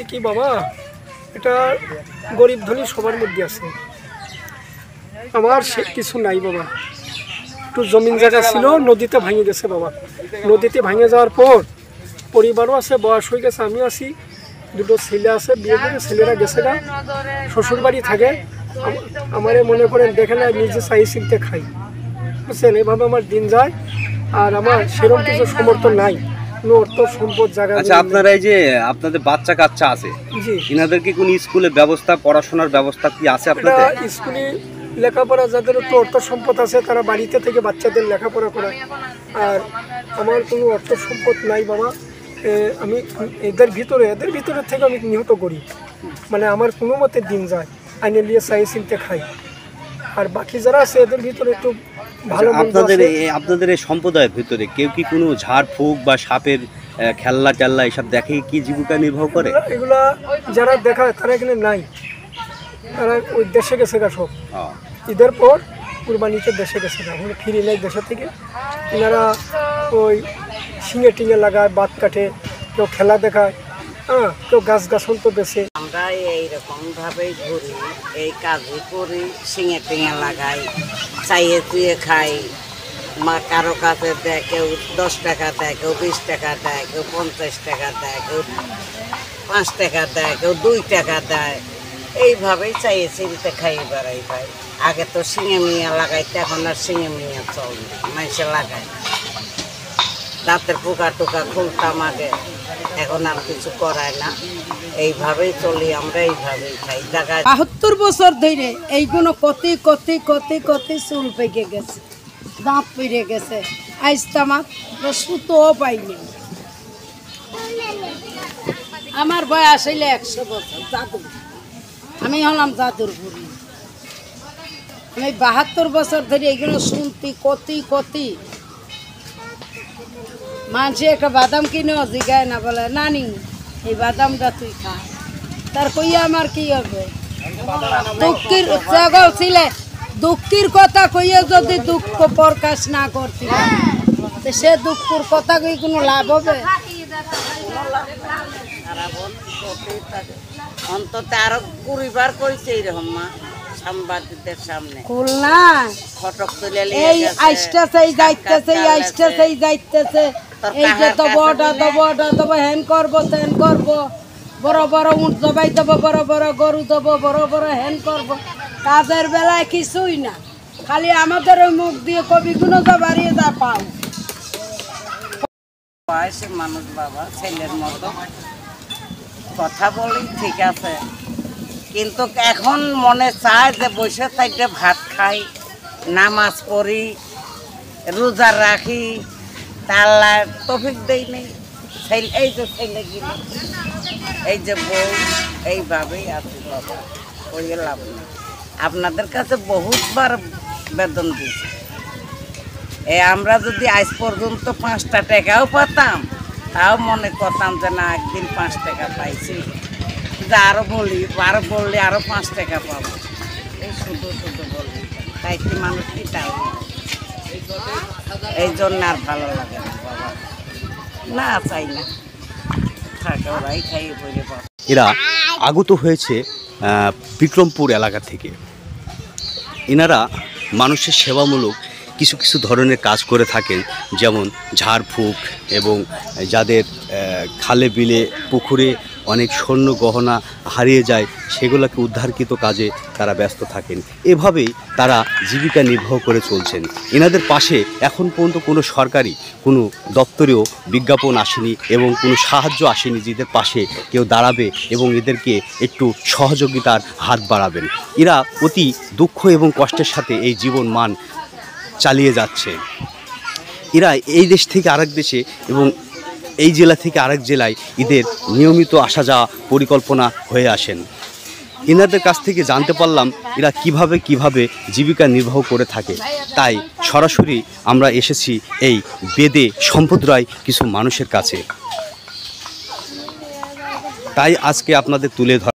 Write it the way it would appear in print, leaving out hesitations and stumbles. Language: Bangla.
সম্পত্তি কি বাবা, এটা গরিব ধনী সবার মধ্যে আছে। আমার সে কিছু নাই বাবা। একটু জমিন জায়গা ছিল, নদীতে ভাঙে গেছে বাবা। নদীতে ভাঙে যাওয়ার পর পরিবারও আছে, বয়স হয়ে গেছে, আমি আছি, দুটো ছেলে আছে, বিয়ে করে ছেলেরা গেছে না, শ্বশুর বাড়ি থাকে। আমারে মনে করেন দেখে না, নিজে চাই চিনতে খাই, বুঝছেন। এভাবে আমার দিন যায়। আর আমার সেরকম কিছু সমর্থন নাই, কোনো অর্থ সম্পদ জায়গা। আচ্ছা, আপনারা এই যে আপনাদের বাচ্চা কাচ্চা আছে, জি, এনাদের কি কোনো স্কুলের ব্যবস্থা, পড়াশোনার ব্যবস্থা কি আছে আপনাদের? স্কুলে লেখাপড়া যাদের একটু অর্থ সম্পদ আছে তারা বাড়িতে থেকে বাচ্চাদের লেখাপড়া করায়। আর আমার কোনো অর্থ সম্পদ নাই বাবা। আমি এদের ভিতরে থেকে আমি নিহত করি, মানে আমার কোনো মতে দিন যায়, আইনে নিয়ে চাই চিনতে খাই। আর বাকি যারা আছে এদের ভিতরে একটু ভালো। আপনাদের এই সম্প্রদায়ের ভিতরে কেউ কি কোনো ঝাড় ফুঁক বা সাপের খেলনা টেল্লা এসব দেখে কি জীবিকা নির্বাহ করে? এগুলা যারা দেখায় তারা এখানে নাই, তারা ওই দেশে গেছে গা সব। ঈদের পর কুরবানিতে দেশে গেছে গা, ফিরে নেয় দেশে থেকে। এনারা ওই শিঙে টিঙে লাগায়, বাদ কাটে, কেউ খেলা দেখায়, কেউ গাছ গাছন তো বেছে। আমরা এইরকম ভাবেই ঘুরি, এই কাজই করি, শিঙে টিঙে লাগাই, চাইয়ে চুয়ে খাই। কারো কাছে দেয়, কেউ 10 টাকা দেয়, কেউ 20 টাকা দেয়, কেউ 50 টাকা দেয়, কেউ 5 টাকা দেয়, কেউ 2 টাকা দেয়। এইভাবেই চাইয়ে চিনতে খাই বেড়াই ভাই। আগে তো শিঙে মিয়া লাগাইতে, এখন আর শিঙে মিয়া চল না, মানুষে লাগায়। দাঁতের পোকা টোকা খুলতাম আগে, এখন আর কিছু করায় না। এইভাবেই চলি আমরা, এইভাবেই খাই। জায়গায় 72 বছর ধরে এইগুলো কতি কতি কতি কতি চুল পেকে গেছে, দাঁত পেরে গেছে। আইস্তামাত সুতোও পাইনি। আমার বয়স হইলে 100 বছর। জাদু, আমি হলাম জাদুর বুড়ি। আমি 72 বছর ধরে এইগুলো শুনতি কতি কতি। মানুষে একটা বাদাম কিনেও জিগায় না, বলে নানি এই বাদামটা তুই খা। তার কইয়া আমার কি হবে? দুঃখের জায়গা ছিলে, দুঃখের কথা কইয়া যদি দুঃখ প্রকাশ না করতি, সে দুঃখের কথা কই কোনো লাভ হবে? অন্তত আরো 20 বার কইছে এরকম মা সাংবাদিকদের সামনে। খুলনা ফটক তুলে এই আইসটাছে, এই যাইতেছে, এই আইসটাছে, এই যাইতেছে, এই যে দবটা দবটা দব, হেন করবো তেন করবো, বড় বড় উঁট জবাই দেবো, বড় বড় গরু দেবো, বড় বড় হেন করবো। কাজের বেলায় কিছুই না, খালি আমাদের ওই মুখ দিয়ে কবিগুলো তো বাড়িয়ে যা পাও। বয়সে মানুষ বাবা, ছেলের মতো কথা বলি, ঠিক আছে, কিন্তু এখন মনে চায় যে বসে থাকতে ভাত খাই, নামাজ পড়ি, রোজা রাখি, তাল্লা তৌফিক দেই নেই। এই যে ছেলে গিলে, এই যে বউ, এইভাবেই আছি বাবা, ওই লাভ নেই। আপনাদের কাছে বহুতবার বেতন দিয়েছি। আমরা যদি আজ পর্যন্ত 5টা টাকাও পাতাম, তাও মনে করতাম যে না একদিন 5 টাকা পাইছি, যে আরো বললে আরো 5 টাকা পাবো। এই শুধু শুধু বললি, তাই কি মানুষ কি তাই? এই জন্য আর ভালো লাগে না বাবা, না চাই না, থাকে ওরাই খাইয়ে বলে বাবা। এরা আগত হয়েছে বিক্রমপুর এলাকা থেকে। এনারা মানুষের সেবামূলক কিছু কিছু ধরনের কাজ করে থাকেন, যেমন ঝাড়ফুঁক, এবং যাদের খালে বিলে পুকুরে অনেক স্বর্ণ গহনা হারিয়ে যায় সেগুলোকে উদ্ধারকৃত কাজে তারা ব্যস্ত থাকেন। এভাবেই তারা জীবিকা নির্বাহ করে চলছেন। এনাদের পাশে এখন পর্যন্ত কোনো সরকারি কোনো দপ্তরেও বিজ্ঞাপন আসেনি এবং কোনো সাহায্য আসেনি যেদের পাশে কেউ দাঁড়াবে এবং এদেরকে একটু সহযোগিতার হাত বাড়াবেন। এরা অতি দুঃখ এবং কষ্টের সাথে এই জীবন মান চালিয়ে যাচ্ছে। এরা এই দেশ থেকে আরেক দেশে এবং এই জেলা থেকে আরেক জেলায় এদের নিয়মিত আসা যাওয়া পরিকল্পনা হয়ে আসেন। এনাদের কাছ থেকে জানতে পারলাম এরা কিভাবে জীবিকা নির্বাহ করে থাকে। তাই সরাসরি আমরা এসেছি এই বেদে সম্প্রদায় কিছু মানুষের কাছে। তাই আজকে আপনাদের তুলে ধরা।